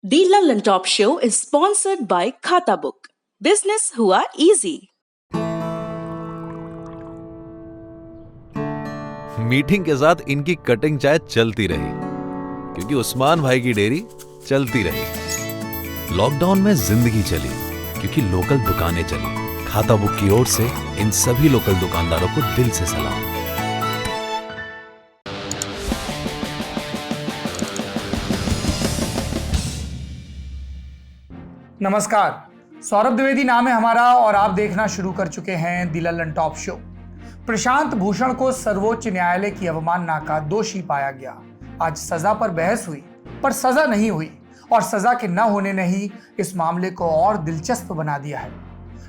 The London Top Show is sponsored by Khata Book. Business हुआ easy. Meeting के साथ इनकी कटिंग चाय चलती रही क्योंकि उस्मान भाई की डेयरी चलती रही। लॉकडाउन में जिंदगी चली क्योंकि लोकल दुकानें चली। खाता बुक की ओर से इन सभी लोकल दुकानदारों को दिल से सलाम। नमस्कार, सौरभ द्विवेदी नाम है हमारा और आप देखना शुरू कर चुके हैं the London top show. Prashant Bhushan को सर्वोच्च न्यायालय की अवमानना का दोषी पाया गया। आज सजा पर बहस हुई पर सजा नहीं हुई और सजा के न होने ने ही इस मामले को और दिलचस्प बना दिया है।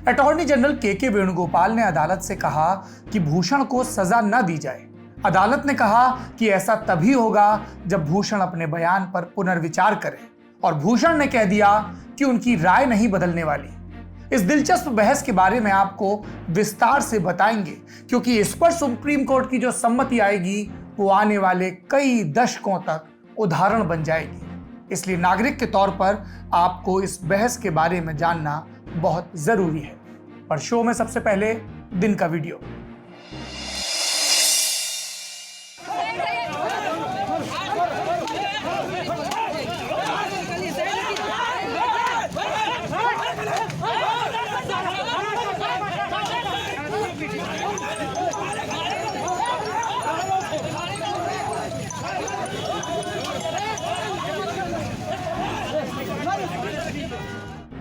अटॉर्नी जनरल के वेणुगोपाल ने अदालत से कहा कि भूषण को सजा न दी जाए। अदालत ने कहा कि ऐसा तभी होगा जब भूषण अपने बयान पर पुनर्विचार करें और भूषण ने कह दिया कि उनकी राय नहीं बदलने वाली। इस दिलचस्प बहस के बारे में आपको विस्तार से बताएंगे क्योंकि इस पर सुप्रीम कोर्ट की जो सम्मति आएगी वो आने वाले कई दशकों तक उदाहरण बन जाएगी। इसलिए नागरिक के तौर पर आपको इस बहस के बारे में जानना बहुत जरूरी है। पर शो में सबसे पहले दिन का वीडियो।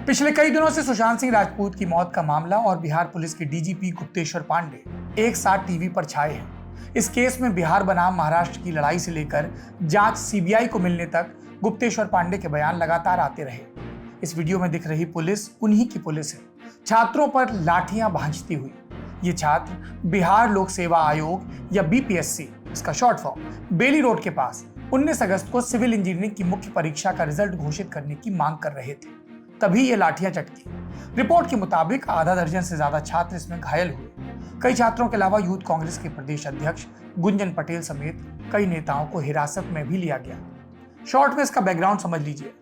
पिछले कई दिनों से सुशांत सिंह राजपूत की मौत का मामला और बिहार पुलिस के डीजीपी गुप्तेश्वर पांडे एक साथ टीवी पर छाए हैं। इस केस में बिहार बनाम महाराष्ट्र की लड़ाई से लेकर जांच सीबीआई को मिलने तक गुप्तेश्वर पांडे के बयान लगातार आते रहे। इस वीडियो में दिख रही पुलिस उन्हीं की पुलिस है, छात्रों पर लाठियां भांजती हुई। ये छात्र बिहार लोक सेवा आयोग या बीपीएससी, इसका शॉर्ट फॉर्म, बेली रोड के पास 19 अगस्त को सिविल इंजीनियरिंग की मुख्य परीक्षा का रिजल्ट घोषित करने की मांग कर रहे थे। तभी ये लाठियां चटकी। रिपोर्ट के मुताबिक आधा दर्जन से ज्यादा छात्र इसमें घायल हुए। कई छात्रों के अलावा यूथ कांग्रेस के प्रदेश अध्यक्ष गुंजन पटेल समेत कई नेताओं को हिरासत में भी लिया गया। शॉर्ट में इसका बैकग्राउंड समझ लीजिए।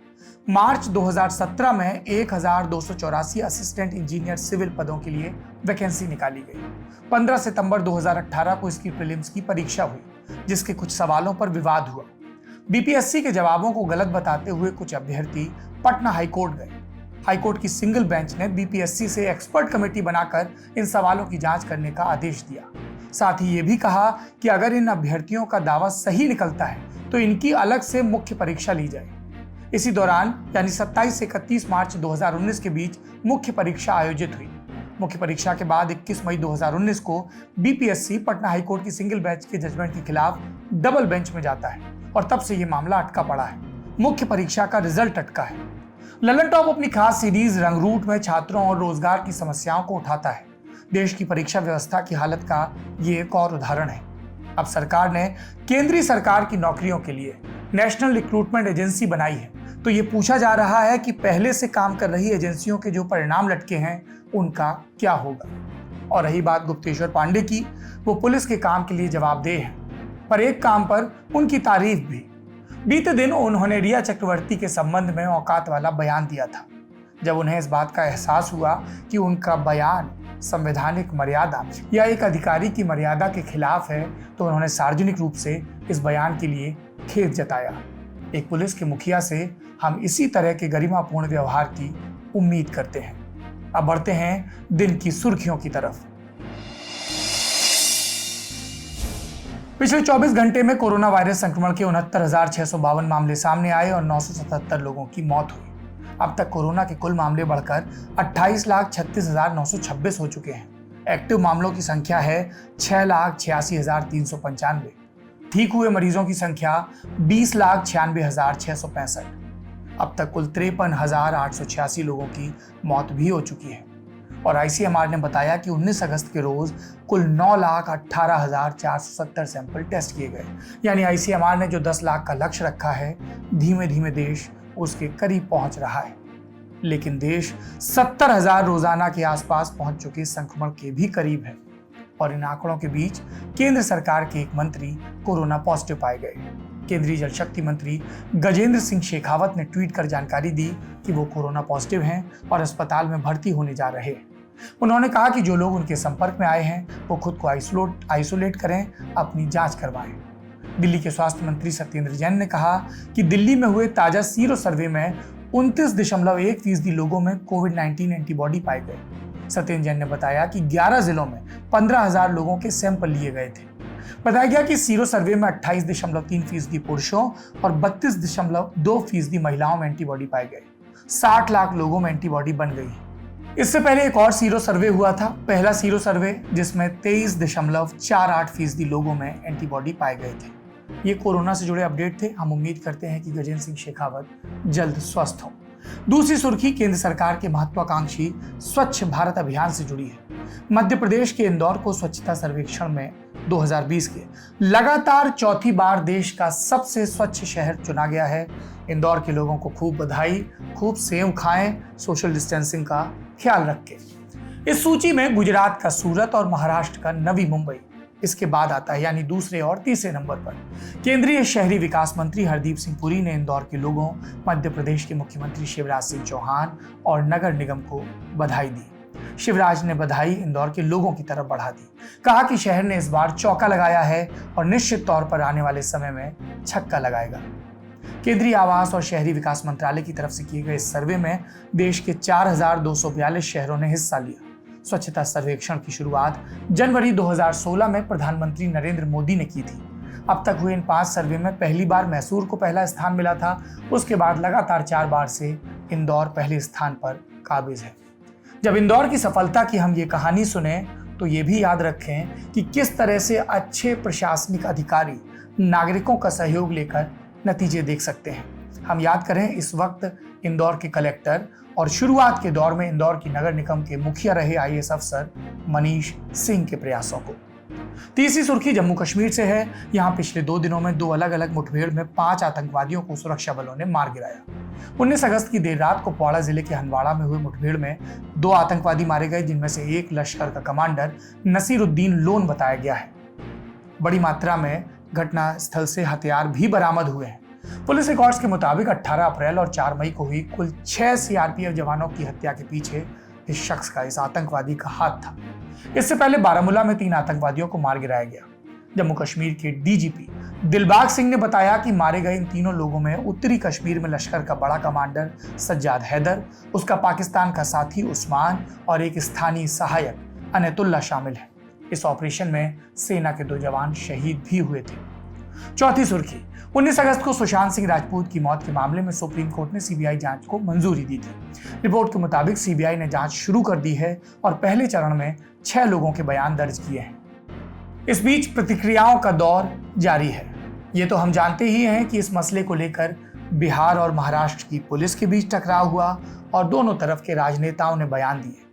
मार्च 2017 में 1284 असिस्टेंट इंजीनियर सिविल पदों के लिए वैकेंसी निकाली गई। 15 सितंबर 2018 को इसकी प्रीलिम्स की परीक्षा हुई जिसके कुछ सवालों पर विवाद हुआ। बीपीएससी के जवाबों को गलत बताते हुए कुछ अभ्यर्थी पटना हाईकोर्ट गए। हाईकोर्ट की सिंगल बेंच ने बीपीएससी से एक्सपर्ट कमेटी बनाकर इन सवालों की जांच करने का आदेश दिया। साथ ही ये भी कहा कि अगर इन अभ्यर्थियों का दावा सही निकलता है तो इनकी अलग से मुख्य परीक्षा ली जाए। इसी दौरान यानी 27 से 31 मार्च 2019 के बीच मुख्य परीक्षा आयोजित हुई। मुख्य परीक्षा के बाद 21 मई 2019 को बीपीएससी पटना हाईकोर्ट की सिंगल बेंच के जजमेंट के खिलाफ डबल बेंच में जाता है और तब से ये मामला अटका पड़ा है। मुख्य परीक्षा का रिजल्ट अटका है। ललन टॉप अपनी खास सीरीज रंगरूट में छात्रों और रोजगार की समस्याओं को उठाता है। देश की परीक्षा व्यवस्था की हालत का ये एक और उदाहरण है। अब सरकार ने केंद्रीय सरकार की नौकरियों के लिए नेशनल रिक्रूटमेंट एजेंसी बनाई है, तो ये पूछा जा रहा है कि पहले से काम कर रही एजेंसियों के जो परिणाम लटके हैं उनका क्या होगा। और रही बात गुप्तेश्वर पांडे की, वो पुलिस के काम के लिए जवाबदेह है, पर एक काम पर उनकी तारीफ भी। बीते दिन उन्होंने रिया चक्रवर्ती के संबंध में औकात वाला बयान दिया था। जब उन्हें इस बात का एहसास हुआ कि उनका बयान संवैधानिक मर्यादा या एक अधिकारी की मर्यादा के खिलाफ है तो उन्होंने सार्वजनिक रूप से इस बयान के लिए खेद जताया। एक पुलिस के मुखिया से हम इसी तरह के गरिमापूर्ण व्यवहार की उम्मीद करते हैं। अब बढ़ते हैं दिन की सुर्खियों की तरफ। पिछले 24 घंटे में कोरोना वायरस संक्रमण के 69,652 मामले सामने आए और 977 लोगों की मौत हुई। अब तक कोरोना के कुल मामले बढ़कर 28,36,926 हो चुके हैं। एक्टिव मामलों की संख्या है 6,86,395। ठीक हुए मरीजों की संख्या 20,96,665। अब तक कुल 53,886 लोगों की मौत भी हो चुकी है। और आईसीएमआर ने बताया कि 19 अगस्त के रोज कुल 9,18,470 सैंपल टेस्ट किए गए। यानी आईसीएमआर ने जो 10 लाख का लक्ष्य रखा है, धीमे धीमे देश उसके करीब पहुंच रहा है। लेकिन देश 70,000 रोजाना के आसपास पहुंच चुके संक्रमण के भी करीब है। और इन आंकड़ों के बीच केंद्र सरकार के एक मंत्री कोरोना पॉजिटिव पाए गए। केंद्रीय जल शक्ति मंत्री गजेंद्र सिंह शेखावत ने ट्वीट कर जानकारी दी कि वो कोरोना पॉजिटिव हैं और अस्पताल में भर्ती होने जा रहे हैं। उन्होंने कहा कि जो लोग उनके संपर्क में आए हैं वो खुद को आइसोलेट करें, अपनी जांच करवाएं। दिल्ली के स्वास्थ्य मंत्री सत्येंद्र जैन ने कहा कि दिल्ली में हुए ताजा सीरो सर्वे में 29.1% लोगों में कोविड-19 एंटीबॉडी पाए गए। सत्येंद्र जैन ने बताया कि 11 जिलों में 15,000 लोगों के सैंपल लिए गए थे। बताया गया कि सीरो सर्वे में 28.3% पुरुषों और 32.2% महिलाओं में एंटीबॉडी पाए गए। 60 लाख लोगों में एंटीबॉडी बन गई है। इससे पहले एक और सीरो सर्वे हुआ था, पहला सीरो सर्वे, जिसमें 23.48% लोगों में एंटीबॉडी पाए गए थे। ये कोरोना से जुड़े अपडेट थे। हम उम्मीद करते हैं कि गजेंद्र सिंह शेखावत जल्द स्वस्थ हो। दूसरी सुर्खी केंद्र सरकार के महत्वाकांक्षी स्वच्छ भारत अभियान से जुड़ी है। मध्य प्रदेश के इंदौर को स्वच्छता सर्वेक्षण में 2020 के लगातार चौथी बार देश का सबसे स्वच्छ शहर चुना गया है। इंदौर के लोगों को खूब बधाई, खूब सेव खाएं, सोशल डिस्टेंसिंग का ख्याल रखें। इस सूची में गुजरात का सूरत और महाराष्ट्र का नवी मुंबई इसके बाद आता है, यानी दूसरे और तीसरे नंबर पर। केंद्रीय शहरी विकास मंत्री हरदीप सिंह पुरी ने इंदौर के लोगों, मध्य प्रदेश के मुख्यमंत्री शिवराज सिंह चौहान और नगर निगम को बधाई दी। शिवराज ने बधाई इंदौर के लोगों की तरफ बढ़ा दी। कहा कि शहर ने इस बार चौका लगाया है और निश्चित तौर पर आने वाले समय में छक्का लगाएगा। केंद्रीय आवास और शहरी विकास मंत्रालय की तरफ से किए गए इस सर्वे में देश के 4,242 शहरों ने हिस्सा लिया। स्वच्छता सर्वेक्षण की शुरुआत जनवरी 2016 में प्रधानमंत्री नरेंद्र मोदी ने की थी। अब तक हुए इन 5 सर्वे में पहली बार मैसूर को पहला स्थान मिला था। उसके बाद लगातार 4 बार से इंदौर पहले स्थान पर काबिज है। जब इंदौर की सफलता की हम ये कहानी सुने तो ये भी याद रखें कि किस तरह से अच्छे प्रशासनिक अधिकारी नागरिकों का सहयोग लेकर नतीजे देख सकते हैं। हम याद करें इस वक्त इंदौर के कलेक्टर और शुरुआत के दौर में इंदौर की नगर निगम के मुखिया रहे IAS अफसर मनीष सिंह के प्रयासों को। तीसरी सुर्खी जम्मू कश्मीर से है। यहाँ पिछले 2 दिनों में 2 अलग अलग मुठभेड़ में 5 आतंकवादियों को सुरक्षा बलों ने मार गिराया। 19 अगस्त की देर रात को पौड़ा जिले के हंदवाड़ा में हुए मुठभेड़ में 2 आतंकवादी मारे गए, जिनमें से एक लश्कर का कमांडर नसीरुद्दीन लोन बताया गया है। बड़ी मात्रा में घटना स्थल से हथियार भी बरामद हुए हैं। पुलिस रिकॉर्ड्स के मुताबिक 18 अप्रैल और 4 मई को हुई कुल 6 CRPF जवानों की हत्या के पीछे इस शख्स का, इस आतंकवादी का हाथ था। इससे पहले बारामूला में 3 आतंकवादियों को मार गिराया गया। जम्मू कश्मीर के DGP दिलबाग सिंह ने बताया कि मारे गए इन तीनों लोगों में उत्तरी कश्मीर में लश्कर का बड़ा कमांडर सज्जाद हैदर, उसका पाकिस्तान का साथी उस्मान और एक स्थानीय सहायक अनैतुल्ला शामिल है। इस ऑपरेशन में सेना के 2 जवान शहीद भी हुए थे। चौथी सुर्खी 19 अगस्त को सुशांत सिंह राजपूत की मौत के मामले में सुप्रीम कोर्ट ने CBI जांच को मंजूरी दी थी। रिपोर्ट के मुताबिक CBI ने जांच शुरू कर दी है और पहले चरण में 6 लोगों के बयान दर्ज किए हैं। इस बीच प्रतिक्रियाओं का दौर जारी है। ये तो हम जानते ही हैं कि इस मसले को लेकर बिहार और महाराष्ट्र की पुलिस के बीच टकराव हुआ और दोनों तरफ के राजनेताओं ने बयान दिए।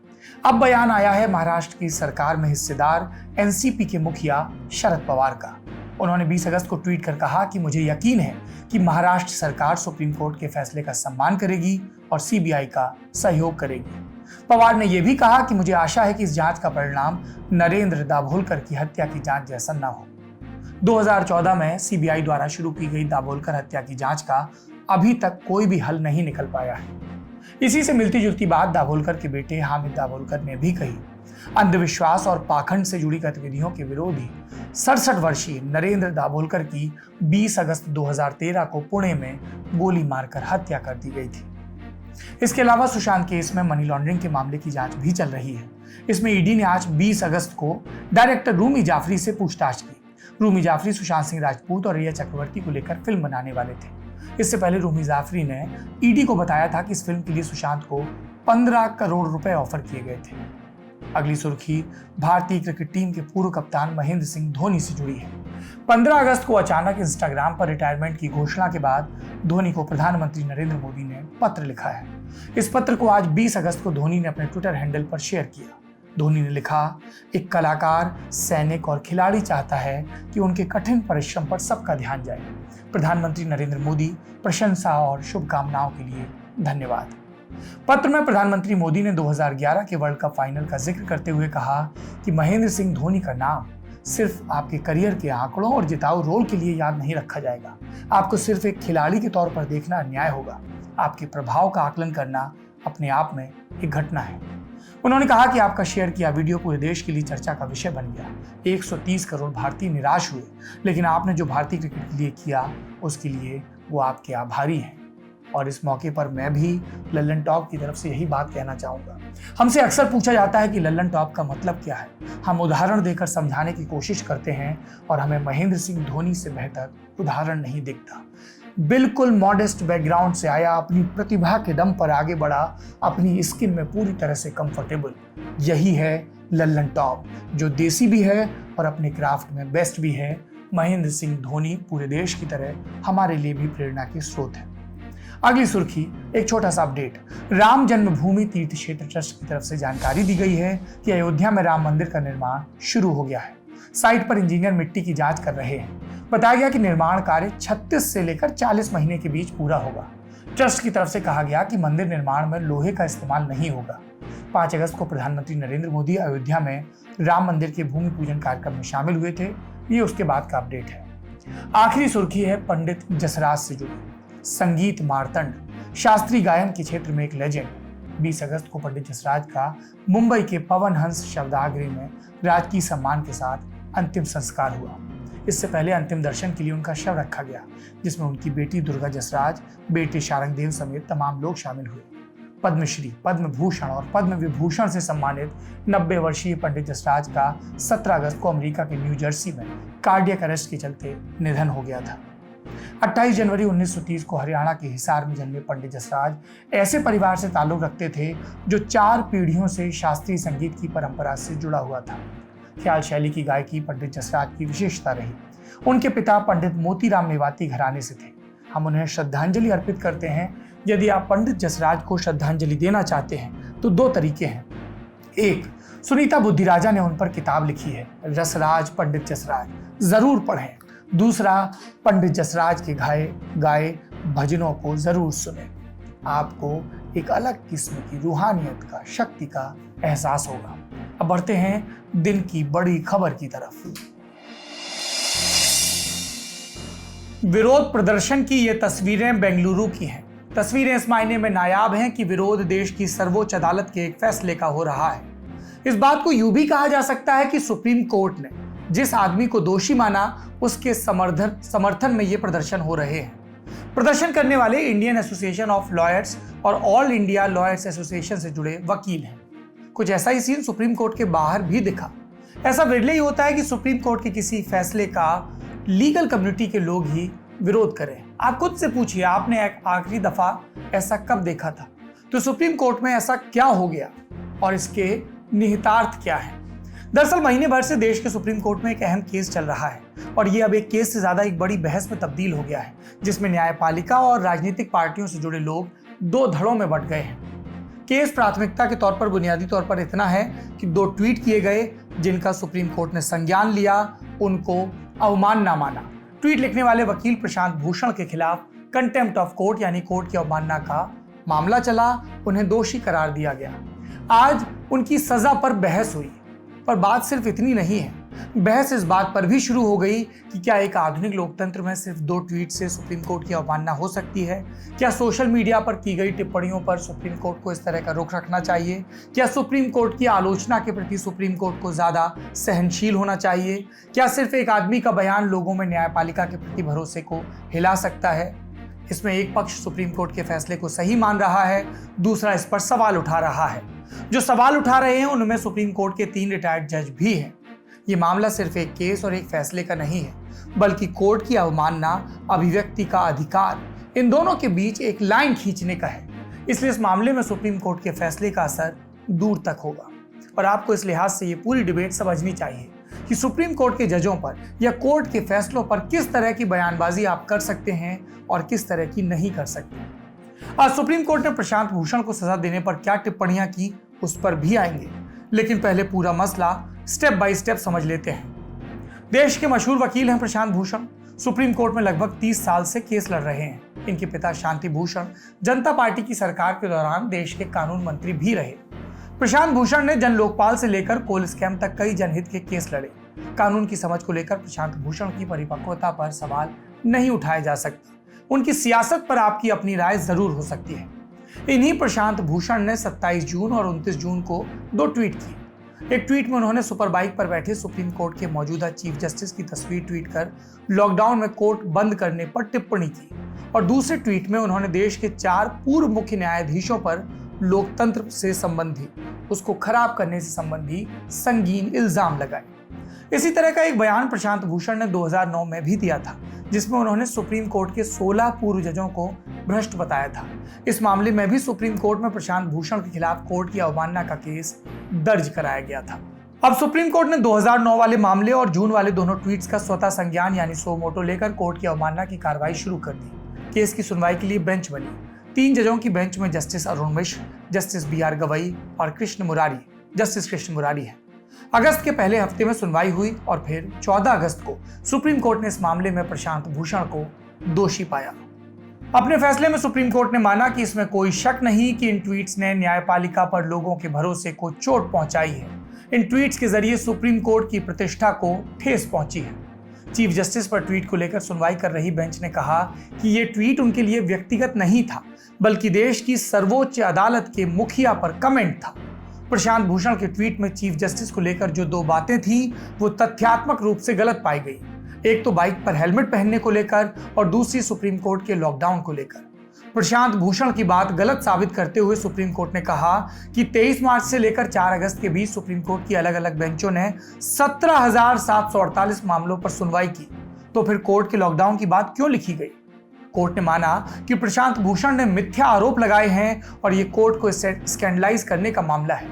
अब बयान आया है महाराष्ट्र की सरकार में हिस्सेदार NCP के मुखिया शरद पवार का। उन्होंने 20 अगस्त को ट्वीट कर कहा कि मुझे यकीन है कि महाराष्ट्र सरकार सुप्रीम कोर्ट के फैसले का सम्मान करेगी और CBI का सहयोग करेगी। पवार ने यह भी कहा कि मुझे आशा है कि इस जांच का परिणाम नरेंद्र दाभोलकर की हत्या की जांच जैसा न हो। 2014 में CBI द्वारा शुरू की गई दाभोलकर हत्या की जांच का अभी तक कोई भी हल नहीं निकल पाया है। इसी से मिलती जुलती बात दाभोलकर के बेटे हामिद दाभोलकर ने भी कही। अंधविश्वास और पाखंड से जुड़ी गतिविधियों के विरोधी 67 वर्षीय नरेंद्र दाभोलकर की 20 अगस्त 2013 को पुणे में गोली मारकर हत्या कर दी गई थी। इसके अलावा सुशांत केस में मनी लॉन्ड्रिंग के मामले की जांच भी चल रही है। इसमें ईडी ने आज 20 अगस्त को डायरेक्टर रूमी जाफरी से पूछताछ की। रूमी जाफरी सुशांत सिंह राजपूत और रिया चक्रवर्ती को लेकर फिल्म बनाने वाले थे। इससे पहले रूमी जाफरी ने ईडी को बताया था कि इस फिल्म के लिए सुशांत को 15 करोड़ रुपए ऑफर किए गए थे। अगली सुर्खी भारतीय क्रिकेट टीम के पूर्व कप्तान महेंद्र सिंह धोनी से जुड़ी है। 15 अगस्त को अचानक इंस्टाग्राम पर रिटायरमेंट की घोषणा के बाद धोनी को प्रधानमंत्री नरेंद्र मोदी ने पत्र लिखा है। इस पत्र को आज 20 अगस्त को धोनी ने अपने ट्विटर हैंडल पर शेयर किया। धोनी ने लिखा, एक कलाकार, सैनिक और खिलाड़ी चाहता है कि उनके कठिन परिश्रम पर सबका ध्यान जाए। प्रधानमंत्री नरेंद्र मोदी, प्रशंसा और शुभकामनाओं के लिए धन्यवाद। पत्र में प्रधानमंत्री मोदी ने 2011 के वर्ल्ड कप फाइनल का जिक्र करते हुए कहा कि महेंद्र सिंह धोनी का नाम सिर्फ आपके करियर के आंकड़ों और जिताऊ रोल के लिए याद नहीं रखा जाएगा। आपको सिर्फ एक खिलाड़ी के तौर पर देखना अन्याय होगा। आपके प्रभाव का आकलन करना अपने आप में एक घटना है। उन्होंने कहा कि आपका शेयर किया वीडियो पूरे देश के लिए चर्चा का विषय बन गया। 130 करोड़ भारतीय निराश हुए, लेकिन आपने जो भारतीय क्रिकेट के लिए किया उसके लिए वो आपके आभारी हैं। और इस मौके पर मैं भी लल्लन टॉप की तरफ से यही बात कहना चाहूँगा। हमसे अक्सर पूछा जाता है कि लल्लन टॉप का मतलब क्या है। हम उदाहरण देकर समझाने की कोशिश करते हैं और हमें महेंद्र सिंह धोनी से बेहतर उदाहरण नहीं दिखता। बिल्कुल मॉडेस्ट बैकग्राउंड से आया, अपनी प्रतिभा के दम पर आगे बढ़ा, अपनी स्किन में पूरी तरह से कंफर्टेबल। यही है लल्लन टॉप, जो देसी भी है और अपने क्राफ्ट में बेस्ट भी है। महेंद्र सिंह धोनी पूरे देश की तरह हमारे लिए भी प्रेरणा के स्रोत है। अगली सुर्खी, एक छोटा सा अपडेट। राम जन्मभूमि तीर्थ क्षेत्र ट्रस्ट की तरफ से जानकारी दी गई है कि अयोध्या में राम मंदिर का निर्माण शुरू हो गया है। साइट पर इंजीनियर मिट्टी की जांच कर रहे हैं। बताया गया कि निर्माण कार्य 36 से लेकर 40 महीने के बीच पूरा होगा। ट्रस्ट की तरफ से कहा गया कि मंदिर निर्माण में लोहे का इस्तेमाल नहीं होगा। 5 अगस्त को प्रधानमंत्री नरेंद्र मोदी अयोध्या में राम मंदिर के भूमि पूजन कार्यक्रम में शामिल हुए थे। ये उसके बाद का अपडेट है। आखिरी सुर्खी है पंडित जसराज से जुड़ी। संगीत मार्तंड, शास्त्रीय गायन के क्षेत्र में एक लेजेंड। 20 अगस्त को पंडित जसराज का मुंबई के पवन हंस शवदाह में राजकीय सम्मान के साथ अंतिम संस्कार हुआ। इससे पहले अंतिम दर्शन के लिए उनका शव रखा गया, जिसमें उनकी बेटी दुर्गा जसराज, बेटे शारंग देव समेत तमाम लोग शामिल हुए। पद्मश्री, पद्म भूषण और पद्म विभूषण से सम्मानित 90 वर्षीय पंडित जसराज का 17 अगस्त को अमेरिका के न्यू जर्सी में कार्डियक अरेस्ट के चलते निधन हो गया था। 28 जनवरी 1930 को हरियाणा के हिसार में जन्मे पंडित जसराज ऐसे परिवार से ताल्लुक रखते थे जो 4 पीढ़ियों से शास्त्रीय संगीत की परंपरा से जुड़ा हुआ था। ख्याल शैली की गायकी पंडित जसराज की विशेषता रही। उनके पिता पंडित मोतीराम मेवाती घराने से थे। हम उन्हें श्रद्धांजलि अर्पित करते हैं। यदि आप पंडित जसराज को श्रद्धांजलि देना चाहते हैं तो 2 तरीके हैं। एक, सुनीता बुद्धिराजा ने उन पर किताब लिखी है, रसराज पंडित जसराज, जरूर पढ़ें। दूसरा, पंडित जसराज के गाए भजनों को जरूर सुनें। आपको एक अलग किस्म की रूहानियत का, शक्ति का एहसास होगा। अब बढ़ते हैं दिन की बड़ी खबर की तरफ। विरोध प्रदर्शन की ये तस्वीरें बेंगलुरु की हैं। तस्वीरें इस मायने में नायाब हैं कि विरोध देश की सर्वोच्च अदालत के एक फैसले का हो रहा है। इस बात को यूं भी कहा जा सकता है कि सुप्रीम कोर्ट ने जिस आदमी को दोषी माना उसके समर्थन में ये प्रदर्शन हो रहे हैं। प्रदर्शन करने वाले इंडियन एसोसिएशन ऑफ लॉयर्स और ऑल इंडिया लॉयर्स एसोसिएशन से जुड़े वकील हैं। कुछ ऐसा ही सीन सुप्रीम कोर्ट के बाहर भी दिखा। ऐसा विरले ही होता है कि सुप्रीम कोर्ट के किसी फैसले का लीगल कम्युनिटी के लोग ही विरोध करें। आप खुद से पूछिए, आपने एक आखिरी दफा ऐसा कब देखा था? तो सुप्रीम कोर्ट में ऐसा क्या हो गया और इसके निहितार्थ क्या है? दरअसल महीने भर से देश के सुप्रीम कोर्ट में एक अहम केस चल रहा है और ये अब एक केस से ज्यादा एक बड़ी बहस में तब्दील हो गया है, जिसमें न्यायपालिका और राजनीतिक पार्टियों से जुड़े लोग 2 धड़ों में बंट गए हैं। केस प्राथमिकता के तौर पर बुनियादी तौर पर इतना है कि 2 ट्वीट किए गए जिनका सुप्रीम कोर्ट ने संज्ञान लिया, उनको अवमानना माना। ट्वीट लिखने वाले वकील प्रशांत भूषण के खिलाफ कंटेम्प्ट ऑफ कोर्ट यानी कोर्ट की अवमानना का मामला चला, उन्हें दोषी करार दिया गया। आज उनकी सजा पर बहस हुई, पर बात सिर्फ इतनी नहीं है। बहस इस बात पर भी शुरू हो गई कि क्या एक आधुनिक लोकतंत्र में सिर्फ 2 ट्वीट से सुप्रीम कोर्ट की अवमानना हो सकती है? क्या सोशल मीडिया पर की गई टिप्पणियों पर सुप्रीम कोर्ट को इस तरह का रुख रखना चाहिए? क्या सुप्रीम कोर्ट की आलोचना के प्रति सुप्रीम कोर्ट को ज्यादा सहनशील होना चाहिए? क्या सिर्फ एक आदमी का बयान लोगों में न्यायपालिका के प्रति भरोसे को हिला सकता है? इसमें एक पक्ष सुप्रीम कोर्ट के फैसले को सही मान रहा है, दूसरा इस पर सवाल उठा रहा है। जो सवाल उठा रहे हैं उनमें सुप्रीम कोर्ट के 3 रिटायर्ड जज भी हैं। ये मामला सिर्फ एक केस और एक फैसले का नहीं है, बल्कि कोर्ट की अवमानना, अभिव्यक्ति का अधिकार, इन दोनों के बीच एक लाइन खींचने का है। इसलिए इस मामले में सुप्रीम कोर्ट के फैसले का असर दूर तक होगा। और आपको इस लिहाज से ये पूरी डिबेट समझनी चाहिए कि सुप्रीम कोर्ट के जजों पर या कोर्ट के फैसलों पर किस तरह की बयानबाजी आप कर सकते हैं और किस तरह की नहीं कर सकते। आज सुप्रीम कोर्ट ने प्रशांत भूषण को सजा देने पर क्या टिप्पणियां की उस पर भी आएंगे, लेकिन पहले पूरा मसला स्टेप बाय स्टेप समझ लेते हैं। देश के मशहूर वकील हैं प्रशांत भूषण। सुप्रीम कोर्ट में लगभग 30 साल से केस लड़ रहे हैं। इनके पिता शांति भूषण जनता पार्टी की सरकार के दौरान देश के कानून मंत्री भी रहे। प्रशांत भूषण ने जन लोकपाल से लेकर कोल स्कैम तक कई जनहित के केस लड़े। कानून की समझ को लेकर प्रशांत भूषण की परिपक्वता पर सवाल नहीं उठाए जा सकते। उनकी सियासत पर आपकी अपनी राय जरूर हो सकती है। इन्हीं प्रशांत भूषण ने 27 जून और 29 जून को 2 ट्वीट किए। एक ट्वीट में उन्होंने सुपर बाइक पर बैठे सुप्रीम कोर्ट के मौजूदा चीफ जस्टिस की तस्वीर ट्वीट कर लॉकडाउन में कोर्ट बंद करने पर टिप्पणी की और दूसरे ट्वीट में उन्होंने देश के 4 पूर्व मुख्य न्यायाधीशों पर लोकतंत्र से संबंधी, उसको खराब करने से संबंधी संगीन इल्जाम लगाए। इसी तरह का एक बयान प्रशांत भूषण ने 2009 में भी दिया था, जिसमें उन्होंने सुप्रीम कोर्ट के 16 पूर्व जजों को भ्रष्ट बताया था। इस मामले में भी सुप्रीम कोर्ट में प्रशांत भूषण के खिलाफ कोर्ट की अवमानना का केस दर्ज कराया गया था। अब सुप्रीम कोर्ट ने 2009 वाले मामले और जून वाले दोनों ट्वीट्स का स्वतः संज्ञान यानी सो मोटो लेकर कोर्ट की अवमानना की कार्रवाई शुरू कर दी। केस की सुनवाई के लिए बेंच बनी। 3 जजों की बेंच में justice Arun Mishra, justice BR Gavai और जस्टिस कृष्ण मुरारी है। अगस्त के पहले हफ्ते में सुनवाई हुई और फिर 14 अगस्त को सुप्रीम कोर्ट ने इस मामले में प्रशांत भूषण को दोषी पाया। अपने फैसले में सुप्रीम कोर्ट ने माना कि इसमें कोई शक नहीं कि इन ट्वीट्स ने न्यायपालिका पर लोगों के भरोसे को चोट पहुंचाई है। इन ट्वीट्स के जरिए सुप्रीम कोर्ट की प्रतिष्ठा को ठेस पहुंची है। चीफ जस्टिस पर ट्वीट को लेकर सुनवाई कर रही बेंच ने कहा कि ये ट्वीट उनके लिए व्यक्तिगत नहीं था, बल्कि देश की सर्वोच्च अदालत के मुखिया पर कमेंट था। प्रशांत भूषण के ट्वीट में चीफ जस्टिस को लेकर जो 2 बातें थी वो तथ्यात्मक रूप से गलत पाई गई। एक तो बाइक पर हेलमेट पहनने को लेकर और दूसरी सुप्रीम कोर्ट के लॉकडाउन को लेकर। प्रशांत भूषण की बात गलत साबित करते हुए सुप्रीम कोर्ट ने कहा कि 23 मार्च से लेकर 4 अगस्त के बीच सुप्रीम कोर्ट की अलग अलग बेंचों ने 17,748 मामलों पर सुनवाई की, तो फिर कोर्ट के लॉकडाउन की बात क्यों लिखी गई? कोर्ट ने माना कि प्रशांत भूषण ने मिथ्या आरोप लगाए हैं और ये कोर्ट को स्कैंडलाइज करने का मामला है।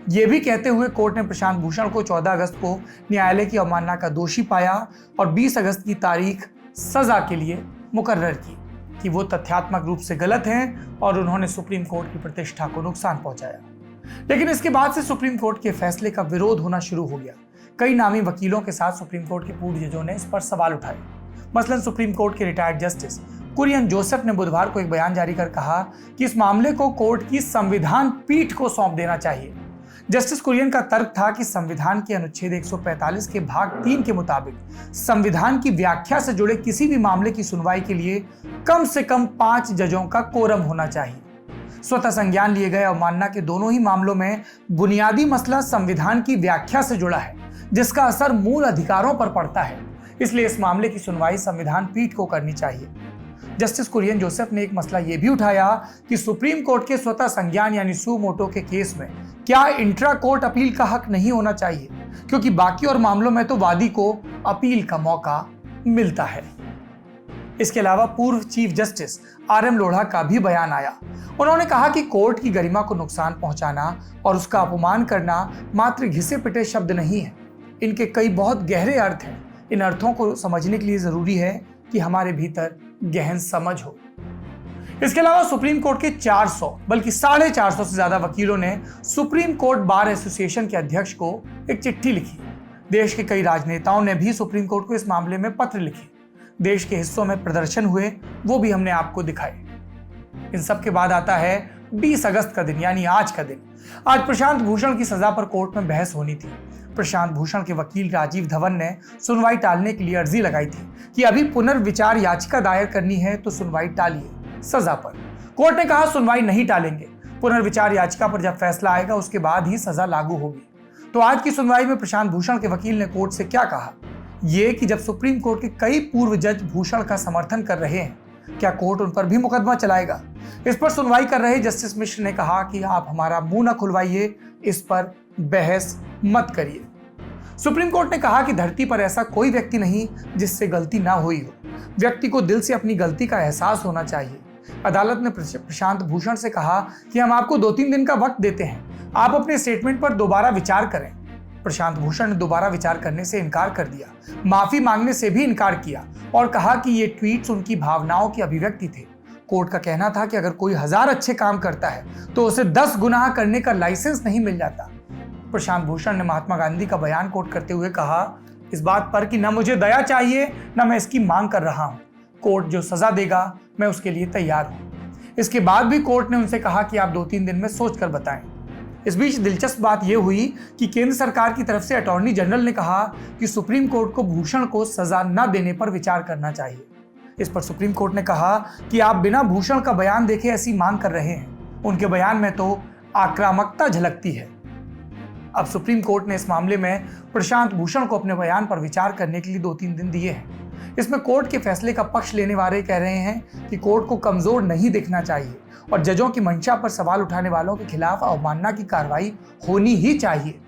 ये भी कहते हुए कोर्ट ने प्रशांत भूषण को 14 अगस्त को न्यायालय की अवमानना का दोषी पाया और 20 अगस्त की तारीख सजा के लिए मुकर्रर की कि वो तथ्यात्मक रूप से गलत हैं और उन्होंने सुप्रीम कोर्ट की प्रतिष्ठा को नुकसान पहुंचाया। लेकिन इसके बाद से सुप्रीम कोर्ट के फैसले का विरोध होना शुरू हो गया। कई नामी वकीलों के साथ सुप्रीम कोर्ट के पूर्व जजों ने इस पर सवाल उठाए। मसलन सुप्रीम कोर्ट के रिटायर्ड जस्टिस कुरियन जोसेफ ने बुधवार को एक बयान जारी कर कहा कि इस मामले को कोर्ट की संविधान पीठ को सौंप देना चाहिए। जस्टिस कुरियन का तर्क था कि संविधान के अनुच्छेद 145 के भाग 3 के मुताबिक संविधान की व्याख्या से जुड़े किसी भी मामले की सुनवाई के लिए कम से कम 5 जजों का कोरम होना चाहिए। स्वतः संज्ञान लिए गए अवमानना के दोनों ही मामलों में बुनियादी मसला संविधान की व्याख्या से जुड़ा है, जिसका असर मूल अधिकारों पर पड़ता है। इसलिए इस मामले की सुनवाई संविधान पीठ को करनी चाहिए। जस्टिस कुरियन जोसेफ ने एक मसला यह भी उठाया कि सुप्रीम कोर्ट के स्वतः संज्ञान यानी सू मोटो के केस में क्या इंट्रा कोर्ट अपील का हक नहीं होना चाहिए, क्योंकि बाकी और मामलों में तो वादी को अपील का मौका मिलता है। इसके अलावा पूर्व चीफ जस्टिस RM लोढ़ा का भी बयान आया। उन्होंने कहा कि कोर्ट की गरिमा को नुकसान पहुंचाना और उसका अपमान करना मात्र घिसे पिटे शब्द नहीं है, इनके कई बहुत गहरे अर्थ हैं। इन अर्थों को समझने के लिए जरूरी है कि हमारे भीतर गहन समझ हो। इसके अलावा सुप्रीम कोर्ट के 400 बल्कि 450 से ज्यादा वकीलों ने सुप्रीम कोर्ट बार एसोसिएशन के अध्यक्ष को एक चिट्ठी लिखी। देश के कई राजनेताओं ने भी सुप्रीम कोर्ट को इस मामले में पत्र लिखे। देश के हिस्सों में प्रदर्शन हुए, वो भी हमने आपको दिखाए। इन सब के बाद आता है 20 अगस्त का दिन, यानी आज का दिन। आज प्रशांत भूषण की सजा पर कोर्ट में बहस होनी थी। प्रशांत भूषण के वकील राजीव धवन ने सुनवाई टालने के लिए अर्जी लगाई थी कि अभी पुनर्विचार याचिका दायर करनी है तो सुनवाई टालिए सजा पर। कोर्ट ने कहा सुनवाई नहीं टालेंगे, पुनर्विचार याचिका पर जब फैसला आएगा उसके बाद ही सजा लागू होगी। तो आज की सुनवाई में प्रशांत भूषण के वकील ने कोर्ट से क्या कहा, ये कि जब सुप्रीम कोर्ट के कई पूर्व जज भूषण का समर्थन कर रहे हैं, क्या कोर्ट उन पर भी मुकदमा चलाएगा? इस पर सुनवाई कर रहे जस्टिस मिश्र ने कहा कि आप हमारा मुंह न खुलवाइए, इस पर बहस मत करिए। सुप्रीम कोर्ट ने कहा कि धरती पर ऐसा कोई व्यक्ति नहीं जिससे गलती ना हुई हो। व्यक्ति को दिल से अपनी गलती का एहसास होना चाहिए। अदालत ने प्रशांत भूषण से कहा कि हम आपको 2-3 दिन का वक्त देते हैं, आप अपने स्टेटमेंट पर दोबारा विचार करें। प्रशांत भूषण ने दोबारा विचार करने से इनकार कर दिया, माफी मांगने से भी इनकार किया और कहा कि ये ट्वीट्स उनकी भावनाओं की अभिव्यक्ति थे। कोर्ट का कहना था कि अगर कोई 1000 अच्छे काम करता है तो उसे 10 गुनाह करने का लाइसेंस नहीं मिल जाता। प्रशांत भूषण ने महात्मा गांधी का बयान कोट करते हुए कहा इस बात पर कि न मुझे दया चाहिए न मैं इसकी मांग कर रहा हूं, कोर्ट जो सजा देगा मैं उसके लिए तैयार हूं। इसके बाद भी कोर्ट ने उनसे कहा कि आप 2-3 दिन में सोच कर बताएं। इस बीच दिलचस्प बात यह हुई कि केंद्र सरकार की तरफ से अटॉर्नी जनरल ने कहा कि सुप्रीम कोर्ट को भूषण को सजा न देने पर विचार करना चाहिए। इस पर सुप्रीम कोर्ट ने कहा कि आप बिना भूषण का बयान देखे ऐसी मांग कर रहे हैं। उनके बयान में तो आक्रामकता झलकती है। अब सुप्रीम कोर्ट ने इस मामले में प्रशांत भूषण को अपने बयान पर विचार करने के लिए 2-3 दिन दिए हैं। इसमें कोर्ट के फैसले का पक्ष लेने वाले कह रहे हैं कि कोर्ट को कमजोर नहीं देखना चाहिए और जजों की मंशा पर सवाल उठाने वालों के खिलाफ अवमानना की कार्रवाई होनी ही चाहिए।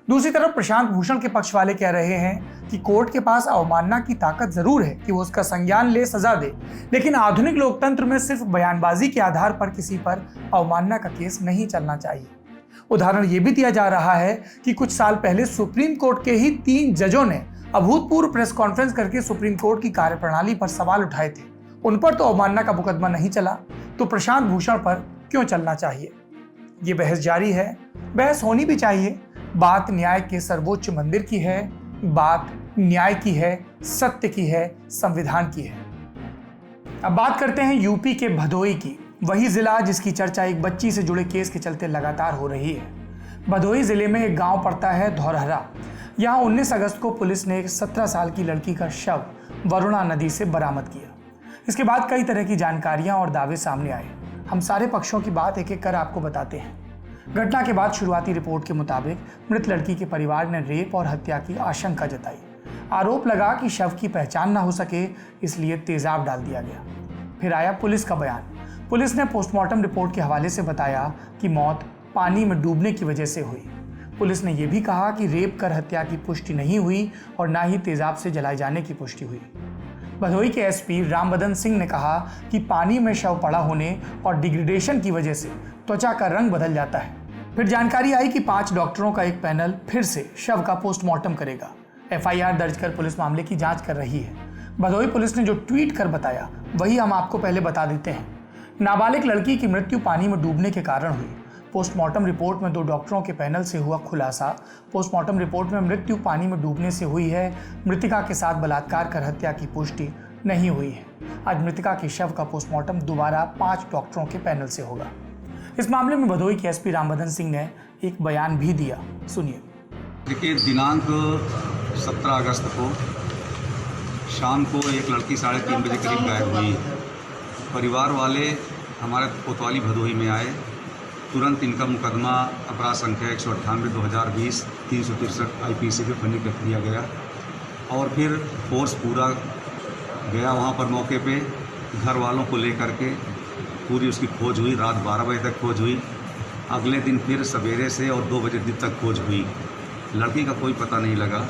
दूसरी तरफ प्रशांत भूषण के पक्ष वाले कह रहे हैं कि कोर्ट के पास अवमानना की ताकत जरूर है कि वो उसका संज्ञान ले, सजा दे, लेकिन आधुनिक लोकतंत्र में सिर्फ बयानबाजी के आधार पर किसी पर अवमानना का केस नहीं चलना चाहिए। उदाहरण ये भी दिया जा रहा है कि कुछ साल पहले सुप्रीम कोर्ट के ही 3 जजों ने अभूतपूर्व प्रेस कॉन्फ्रेंस करके सुप्रीम कोर्ट की कार्यप्रणाली पर सवाल उठाए थे। उन पर तो अवमानना का मुकदमा नहीं चला, तो प्रशांत भूषण पर क्यों चलना चाहिए? ये बहस जारी है, बहस होनी भी चाहिए। बात न्याय के सर्वोच्च मंदिर की है, बात न्याय की है, सत्य की है, संविधान की है। अब बात करते हैं यूपी के भदोही की, वही जिला जिसकी चर्चा एक बच्ची से जुड़े केस के चलते लगातार हो रही है। भदोही जिले में एक गांव पड़ता है धौरहरा। यहाँ 19 अगस्त को पुलिस ने एक 17 साल की लड़की का शव वरुणा नदी से बरामद किया। इसके बाद कई तरह की जानकारियां और दावे सामने आए। हम सारे पक्षों की बात एक एक कर आपको बताते हैं। घटना के बाद शुरुआती रिपोर्ट के मुताबिक मृत लड़की के परिवार ने रेप और हत्या की आशंका जताई। आरोप लगा कि शव की पहचान न हो सके, इसलिए तेजाब डाल दिया गया। फिर आया पुलिस का बयान। पुलिस ने पोस्टमार्टम रिपोर्ट के हवाले से बताया कि मौत पानी में डूबने की वजह से हुई। पुलिस ने यह भी कहा कि रेप कर हत्या की पुष्टि नहीं हुई और न ही तेजाब से जलाए जाने की पुष्टि हुई। भदोही के एसपी रामबदन सिंह ने कहा कि पानी में शव पड़ा होने और डिग्रेडेशन की वजह से त्वचा का रंग बदल जाता है। फिर जानकारी आई कि 5 डॉक्टरों का एक पैनल फिर से शव का पोस्टमार्टम करेगा। एफआईआर दर्ज कर पुलिस मामले की जांच कर रही है। भदोही पुलिस ने जो ट्वीट कर बताया वही हम आपको पहले बता देते हैं। नाबालिग लड़की की मृत्यु पानी में डूबने के कारण हुई। पोस्टमार्टम रिपोर्ट में 2 डॉक्टरों के पैनल से हुआ खुलासा। पोस्टमार्टम रिपोर्ट में मृत्यु पानी में डूबने से हुई है। मृतिका के साथ बलात्कार कर हत्या की पुष्टि नहीं हुई है। आज मृतिका के शव का पोस्टमार्टम दोबारा 5 डॉक्टरों के पैनल से होगा। इस मामले में भदोही के एसपी रामबदन सिंह ने एक बयान भी दिया, सुनिए। देखिए, दिनांक 17 अगस्त को शाम को एक लड़की 3:30 बजे करीब गायब हुई। परिवार वाले हमारे कोतवाली भदोही में आए। तुरंत इनका मुकदमा अपराध संख्या 198/2020 363 IPC पे पंजीकृत कर दिया गया और फिर फोर्स पूरा गया वहाँ पर मौके पे। घर वालों को लेकर के पूरी उसकी खोज हुई। रात 12 बजे तक खोज हुई। अगले दिन फिर सवेरे से और 2 बजे दिन तक खोज हुई। लड़की का कोई पता नहीं लगा।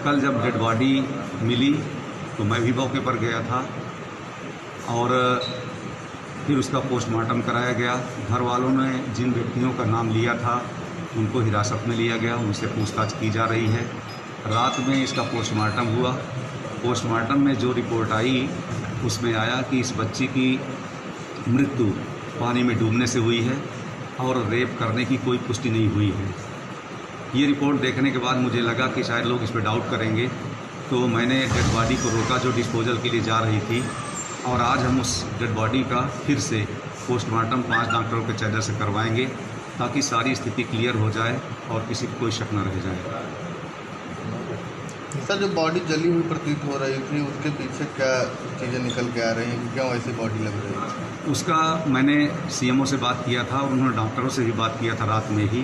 कल जब डेड बॉडी मिली तो मैं भी मौके पर गया था और फिर उसका पोस्टमार्टम कराया गया। घर वालों ने जिन व्यक्तियों का नाम लिया था उनको हिरासत में लिया गया, उनसे पूछताछ की जा रही है। रात में इसका पोस्टमार्टम हुआ। पोस्टमार्टम में जो रिपोर्ट आई उसमें आया कि इस बच्ची की मृत्यु पानी में डूबने से हुई है और रेप करने की कोई पुष्टि नहीं हुई है। ये रिपोर्ट देखने के बाद मुझे लगा कि शायद लोग इस पर डाउट करेंगे, तो मैंने डेड बॉडी को रोका जो डिस्पोजल के लिए जा रही थी और आज हम उस डेड बॉडी का फिर से पोस्टमार्टम 5 डॉक्टरों के चैनल से करवाएंगे ताकि सारी स्थिति क्लियर हो जाए और किसी को कोई शक न रह जाए। सर, जो बॉडी जली हुई प्रतीत हो रही थी उसके पीछे क्या चीज़ें निकल के आ रही हैं, क्यों ऐसी बॉडी लग रही है? उसका मैंने सीएमओ से बात किया था और उन्होंने डॉक्टरों से भी बात किया था रात में ही।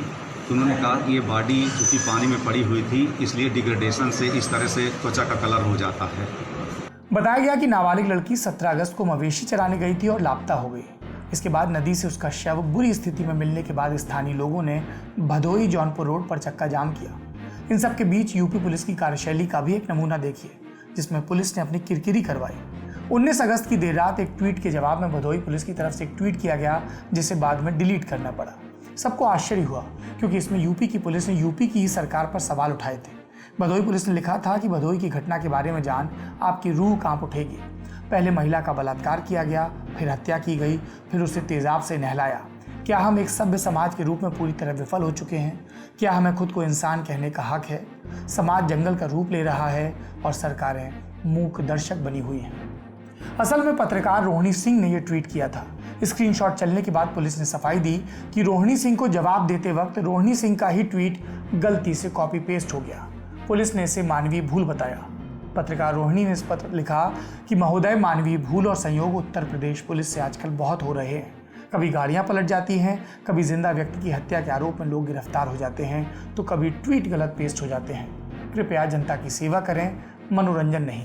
तो उन्होंने कहा कि ये बॉडी क्योंकि पानी में पड़ी हुई थी इसलिए डिग्रेडेशन से इस तरह से त्वचा का कलर हो जाता है। बताया गया कि नाबालिग लड़की 17 अगस्त को मवेशी चराने गई थी और लापता हो गई। इसके बाद नदी से उसका शव बुरी स्थिति में मिलने के बाद स्थानीय लोगों ने भदोही जौनपुर रोड पर चक्का जाम किया। इन सब के बीच यूपी पुलिस की कार्यशैली का भी एक नमूना देखिए, जिसमें पुलिस ने अपनी किरकिरी करवाई। 19 अगस्त की देर रात एक ट्वीट के जवाब में भदोही पुलिस की तरफ से एक ट्वीट किया गया जिसे बाद में डिलीट करना पड़ा। सबको आश्चर्य हुआ क्योंकि इसमें यूपी की पुलिस ने यूपी की ही सरकार पर सवाल उठाए थे। भदोही पुलिस ने लिखा था कि भदोही की घटना के बारे में जान आपकी रूह कांप उठेगी। पहले महिला का बलात्कार किया गया, फिर हत्या की गई, फिर उसे तेजाब से नहलाया। क्या हम एक सभ्य समाज के रूप में पूरी तरह विफल हो चुके हैं? क्या हमें खुद को इंसान कहने का हक है? समाज जंगल का रूप ले रहा है और सरकारें मूक दर्शक बनी हुई हैं। असल में पत्रकार रोहिणी सिंह ने यह ट्वीट किया था। स्क्रीनशॉट चलने के बाद पुलिस ने सफाई दी कि रोहिणी सिंह को जवाब देते वक्त रोहिणी सिंह का ही ट्वीट गलती से कॉपी पेस्ट हो गया। पुलिस ने इसे मानवीय भूल बताया। पत्रकार रोहिणी ने इस पत्र लिखा कि महोदय, मानवीय भूल और संयोग उत्तर प्रदेश पुलिस से आजकल बहुत हो रहे हैं। कभी गाड़ियां पलट जाती हैं, कभी जिंदा व्यक्ति की हत्या के आरोप में लोग गिरफ्तार हो जाते हैं, तो कभी ट्वीट गलत पेस्ट हो जाते हैं। कृपया जनता की सेवा करें, मनोरंजन नहीं।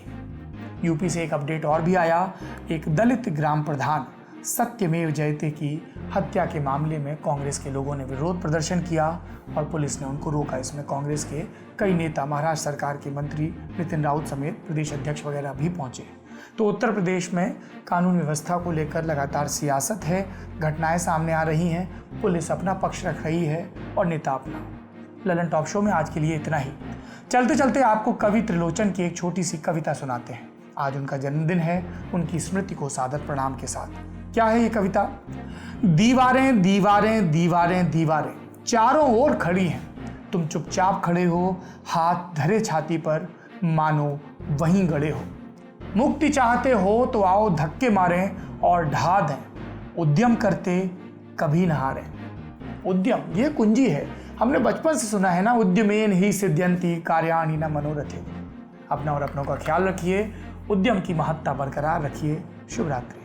यूपी से एक अपडेट और भी आया। एक दलित ग्राम प्रधान सत्यमेव जयते की हत्या के मामले में कांग्रेस के लोगों ने विरोध प्रदर्शन किया और पुलिस ने उनको रोका। इसमें कांग्रेस के कई नेता, महाराष्ट्र सरकार के मंत्री नितिन राउत समेत प्रदेश अध्यक्ष वगैरह भी पहुंचे। तो उत्तर प्रदेश में कानून व्यवस्था को लेकर लगातार सियासत है, घटनाएं सामने आ रही हैं, पुलिस अपना पक्ष रख रही है और नेता अपना। ललन टॉप शो में आज के लिए इतना ही। चलते चलते आपको कवि त्रिलोचन की एक छोटी सी कविता सुनाते हैं। आज उनका जन्मदिन है, उनकी स्मृति को सादर प्रणाम के साथ। क्या है ये कविता? दीवारें दीवारें दीवारें दीवारें चारों ओर खड़ी हैं, तुम चुपचाप खड़े हो, हाथ धरे छाती पर, मानो वहीं गड़े हो। मुक्ति चाहते हो तो आओ धक्के मारें और ढा दें, उद्यम करते कभी न हारें। उद्यम, ये कुंजी है, हमने बचपन से सुना है ना, उद्यमेन ही सिद्ध्यन्ति कार्याणि न मनोरथे। अपना और अपनों का ख्याल रखिए, उद्यम की महत्ता बरकरार रखिए। शुभ रात्रि।